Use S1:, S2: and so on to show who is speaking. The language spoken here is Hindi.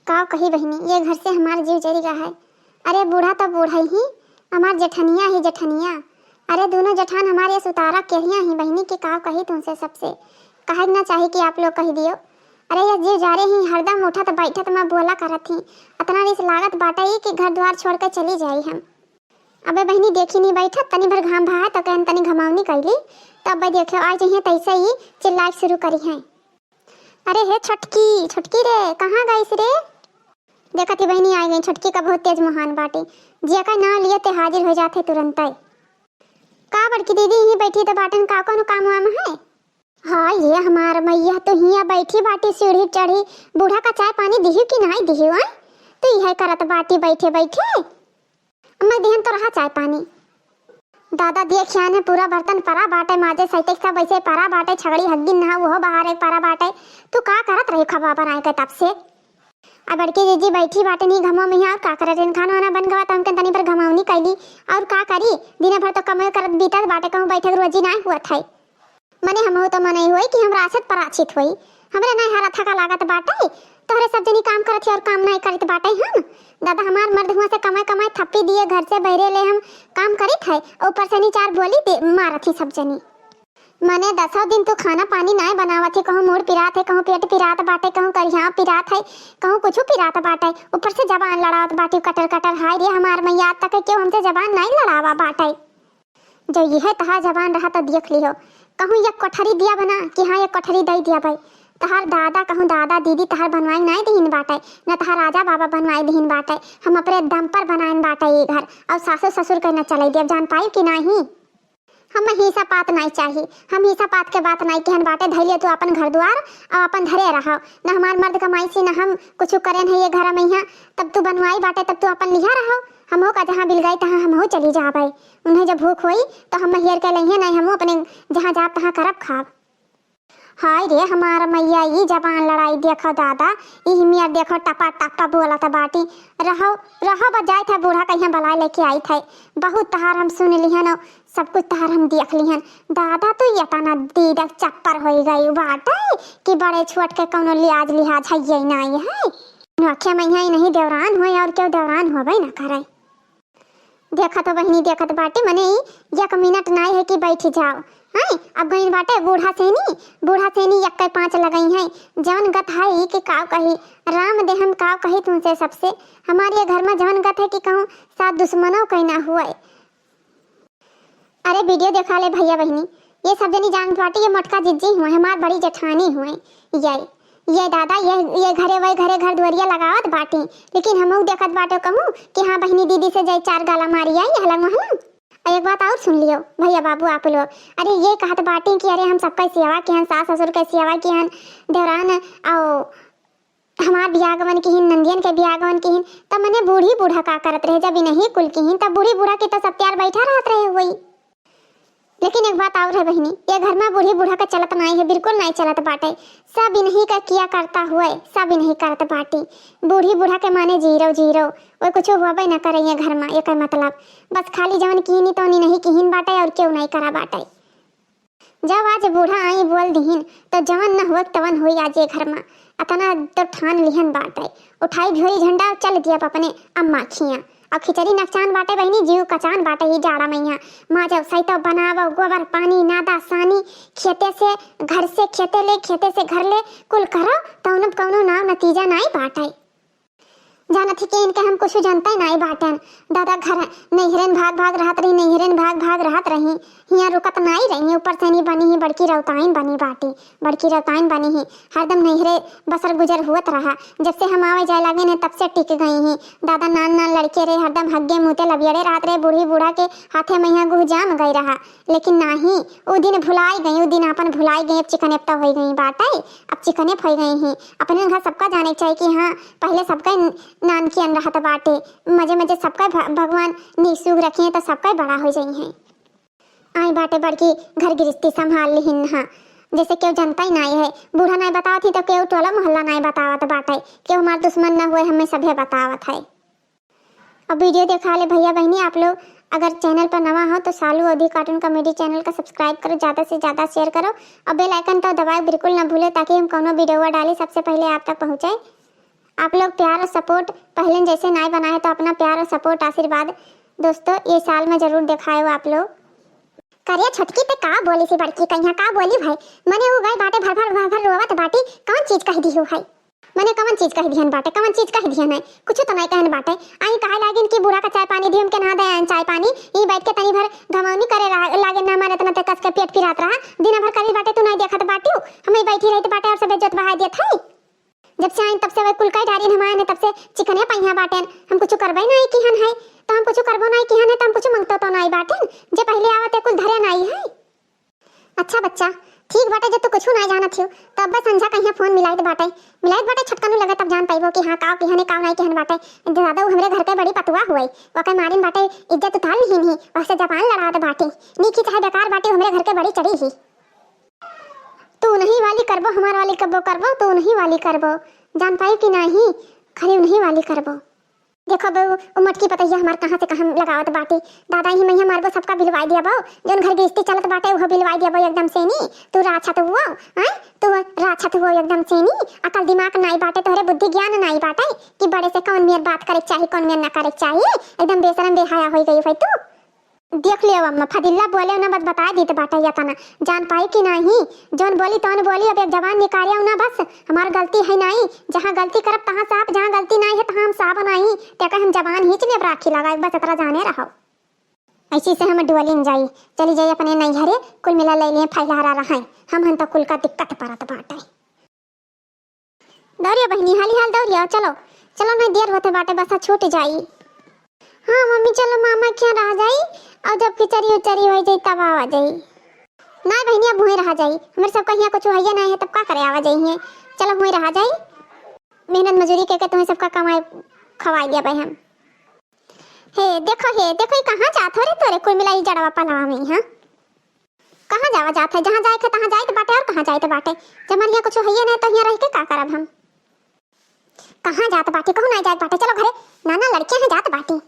S1: का कही बहनी, ये घर से हमार जीव जरी रहा है। अरे बूढ़ा तो बूढ़ा ही, हमार जेठनिया ही जेठनिया। अरे दोनों जेठान हमारे सुतारा केहिया ही बहनी की का कही तुमसे सबसे कहे ना चाहे कि आप लोग कही दियो। अरे ये जीव जा रहे ही हरदम उठत बैठत मैं बोला करत ही, अतना रिस लागत बाटा ही कि घर द्वार छोड़ कर चली जाई हम। अबे बहनी देखी नहीं बैठत, तनी भर घाम भा तो कहन तनी घमावनी कैली, तब भाई देखो आज यही तैसे ही चिल्लाए शुरू करी है। अरे हे छटकी छटकी रे, कहाँ गई रे? देखती बहनी आ गई छटकी का बहुत तेज महान बाटे, जिया का ना लिए ते हाजिर हो जाते तुरंत। का बड़की दीदी ही बैठी तो बाटन का कोनो काम वाम है? हाँ ये हमार मैया तो हिया बैठी बाटी सीढ़ी चढ़ी, बूढ़ा का चाय पानी दिही कि नहीं दिही? तो यह करत बाटी बैठे बैठे मैं देहन तो रहा चाय पानी। दादा देखिया ने पूरा बर्तन परा बाटे माजे सहित सब ऐसे परा बाटे, छगड़ी हग्गी ना वो बाहर एक परा बाटे। तू का करत रही खबा बनाए के तब से? अब बड़की जीजी बैठी बाटे नहीं घमा में और का करे रेन खाना वाना बन गवा तो हमके तनी पर घमावनी कैली और का करी, दिन भर तो कमाई करत बीतत बाटे, कहूं बैठे रोजी ना हुआ था। मने हम तो मने हुई कि हमरा आसत पराचित हुई, हमरे नहीं हरा थका लागत बाटे, तोहरे सब जनी काम करत और काम नहीं करत बाटे। हम दादा हमार मर्द हुआ से कमाई कमाई थप्पी दिए घर से बहरे ले हम काम करित है, ऊपर से नी चार बोली मारत ही सब जनी। मने 10 दिन तो खाना पानी नहीं बनावत है, कहूं मूड पिरात है, कहूं पेट पिरात बाटे, कहूं करिया पिरात है, कहूं कुछ पिरात बाटे, ऊपर से जबान लड़ावत बाटे कटर कटर। हाय रे हमार मैया तक क्यों हमसे जबान नहीं लड़ावा बाटे। जो यह तहा जबान रहा तो देख लियो, कहूं एक कोठरी दिया बना कि हाँ एक कोठरी दे दिया भाई। तहार दादा कहूं दादा दीदी तहार बनवाई नहीं दहीन बाटे, न तहार राजा बाबा बनवाई दहीन बाटे, हम अपने दम पर बनाइन बाटे ये घर। और सासू ससुर के न चले दिया, जान पाई कि नहीं? हम हिस्सा पात नहीं चाहिए, हम हिस्सा पात के बात नहीं कहन बाटे। धैले तू अपन घर द्वार और अपन धरे रहो, न हमार मर्द कमाई से न हम कुछ करें है ये घर में यहाँ। तब तू बनवाई बाटे तब तू अपन लिहा रहो, हम का जहाँ बिल गई तहाँ हम हो चली जा भाई। उन्हें जब भूख हुई तो हम हेर के लइहे नहीं, हम अपने जहाँ जाब तहाँ करब खाब। हाय रे हमारा मैया ये जबान लड़ाई देखो दादा, ये मियाँ देखो टपा टपा बोला था बाटी। रहो रहो बजाय था बूढ़ा कहीं बलाय लेके आई थे, बहुत तहार हम सुन लिहन, सब कुछ तहार हम देख लिहन। दादा तो ये तना दीदक चप्पर हो गई बाटे कि बड़े छोट के कोनो लिहाज लिहाज है ये नहीं है। आख्या मैया नहीं देवरान हो और क्यों देवरान हो भाई ना करे। देखा तो बहनी देखत बाटे, मने एक मिनट नहीं है कि बैठ जाओ। हाय अब गई बाटे बूढ़ा सेनी एक के 5 लगई है, जवन गत है कि का कही राम दे हम का कही तुमसे सबसे। हमारे घर में जवन गत है कि कहूं साथ दुश्मनों कहीं ना हुआ। अरे वीडियो देखा ले भैया बहनी, ये सब जनी जान बाटे ये मटका जिज्जी हुए हमार बड़ी जेठानी हुए। ये दादा ये घरे वही घरे घर दुआरिया लगावत बाटी, लेकिन हम देखत बाटे कहूं कि हाँ बहनी दीदी से जाई 4 गाला मारी आई हलंग महलंग। एक बात और सुन लियो भैया बाबू आप लोग, अरे ये कहत बाटी कि अरे हम सबका सेवा किहन, सास ससुर के सेवा किहन, देवरान और हमार बियागवन की नंदियन के बियागवन की, तब मने बूढ़ी बूढ़ा का करत रहे जब नहीं कुल की, तब बूढ़ी बूढ़ा की तो सब त्यार बैठा रहत रहे हुई। लेकिन एक बात और है बहनी, ये घर में बूढ़ी बूढ़ा का चलत नहीं है, बिल्कुल नहीं चलत बाटे। सब इन्हीं का किया करता हुए सब इन्हीं करत बाटी। बूढ़ी बूढ़ा के माने जीरो वो कुछ हुआ भाई न करे ये घर में, एक मतलब बस खाली जवन कीनी तो नहीं कीन बाटे और क्यों नहीं करा बाटे। जब आज बूढ़ा आई बोल दीन तो जवन न हुआ तवन हुई आज ये घर में, अतना तो ठान लिहन बाटे। उठाई झोरी झंडा चल दिया अपने अम्मा खिया और खिचड़ी नकचान बाटे बहनी, जीव कचान बाटे ही जाड़ा मैया। माँ जब सही तो बनावो गोबर पानी नादा सानी, खेते से घर से खेते ले खेते से घर ले कुल करो तो कौनो नाव नतीजा नहीं बाटे। जाना थी कि इनके हम कुछ जानता ही नहीं बाटन। दादा घर नैहरन भाग रहत रही, नैहरन भाग रहत रही, हियाँ रुकत नहीं रही। ऊपर से नहीं बनी ही बड़की रौताइन बनी बाटी, बड़की रौताइन बनी ही हरदम नैहरे बसर गुजर हुत रहा। जब से हम आवे जाए लगे ने तब से टिक गई ही। दादा नान लड़के रहे हरदम हग्गे मुँहते लबियड़े रात रहे, बूढ़ी बूढ़ा के हाथे मैया गुह जाम गई रहा। लेकिन नहीं वो दिन भुलाई गई, वो दिन अपन भुलाई गई, अब चिकनेप्ता हो गई बाटे, अब चिकनेप हो गई ही। अपने घर सबका जाने चाहिए कि हाँ पहले सबका नान की अन रहत बाटे, मजे सबका भगवान निसुख रखिए तो सबका बड़ा हो जाई है। आई बाटे बड़की घर गृहस्थी संभाल लिहिन हा, जैसे क्यों जनता ही नहीं है। बूढ़ा नहीं बतावत ही तो क्यों टोला मोहल्ला नहीं बतावत बाटे, क्यों हमारे दुश्मन न हुए हमें सभे बतावत है। अब वीडियो देखा ले भैया बहनी आप लोग, अगर चैनल पर नवा हो तो सालू अवधी कार्टून कॉमेडी चैनल का सब्सक्राइब करो, ज़्यादा से ज़्यादा शेयर करो और बेल आइकन तो दबाए बिल्कुल ना भूले ताकि हम कोनो वीडियो डाले सबसे पहले आप तक पहुँचाए। आप लोग प्यार और सपोर्ट पहले जैसे नहीं बनाए तो अपना प्यार और सपोर्ट आशीर्वाद दोस्तों ये साल में जरूर दिखाए हो आप लोग। करिए छटकी पे का बोली सी बड़की कहिया का बोली भाई मने वो गए बाटे भर भर रोवत बाटी कौन चीज कह दी हो भाई मने कौन चीज कह दिहन बाटे कौन चीज कह दिहन है कुछ तो नहीं कहन बाटे आई कहे लागिन कि बूढ़ा का चाय पानी दियम के ना दे चाय पानी ई बैठ के तनी भर घमौनी करे लागे ना मारे तना ते कस के पेट फिरात रहा दिन भर करी बाटे तू नहीं देखत बाटी हमें बैठी रही बाटे और सब इज्जत बहा देत है जब से आई तब से वे कुल कई डारी हमारे ने तब से चिकने पहिया बाटे हम कुछ करबे नहीं कि हन है तो हम कुछ करबो नहीं कि हन है तो हम कुछ मांगतो तो नहीं बाटे जे पहले आवते कुछ धरे नहीं है। अच्छा बच्चा ठीक बाटे जब तू कुछ नहीं जानत थियो तब बस संझा कहिया फोन मिलाइत बाटे छटकनु लगे तब जान पाइबो कि हां का किहने का नहीं कहन बाटे दादा हमरे घर के बड़ी पतुआ हुई ओके मारिन बाटे इज्जत उतार नहीं वैसे जबान लड़ात बाटे नीकी चाहे बेकार बाटे हमरे घर के बड़ी चढ़ी ही तू नहीं वाली करबो हमार वाली कबो करबो तू नहीं वाली करबो जान पाई कि नहीं खरी नहीं वाली करबो देखो बहू वो मटकी पतैया हमार कहाँ से कहाँ लगावत बाटी दादा ही मैया मारबो सबका बिलवाई दिया बो जोन घर गृहस्थी चलत बाटे वो बिलवाई दिया बो एकदम से नी तू राछा तो हुआ हैं तू राछा तो हुआ एकदम से नी अकल दिमाग नहीं बाटे तोहरे बुद्धि ज्ञान नहीं बाटे कि बड़े से कौन मेर बात करे चाहिए कौन मेर ना करे चाहिए एकदम बेशरम बेहाया हो गई भाई तू देख लियो अम्मा फदिल्ला बोले ना बस बता दी तो बाटा या तना जान पाई कि नहीं जोन बोली तोन बोली अब एक जवान निकालिया ना बस हमार गलती है नहीं जहाँ गलती करब तहाँ साफ जहाँ गलती नहीं है तहाँ हम साफ नहीं ते हम जवान हिच ने राखी लगा बस इतना जाने रहो ऐसी से हम डुअलिन जाई चली जाई अपने नैहरे कुल मिला ले लिए फैला रहा हम तो कुल का दिक्कत पड़त बाटे दौड़िया बहनी हाली हाल दौड़िया चलो चलो नहीं देर होते बाटे बस छूट जाई। हाँ मम्मी चलो मामा क्या रह जाई और जब खिचड़ी उचड़ी हो जाई तब आवा जाई ना बहनिया भूए रह जाई हमारे सब कहिया कुछ होइए नहीं है तब का करे आवा जाई है चलो भूए रह जाई मेहनत मजूरी के तुम्हें सबका कमाई खवाई दिया भाई हम हे देखो कहाँ जात हो रे तोरे कुल मिलाई जड़वा पलावा में हां कहाँ जावा जात है जहाँ जाए थे तहाँ जाए तो बाटे और कहाँ जाए तो बाटे जब हमारे यहाँ कुछ होइए नहीं तो यहाँ रह के का करब हम कहाँ जात बाटी कहूँ नहीं जात बाटे चलो घरे नाना लड़कियां हैं जात बाटी।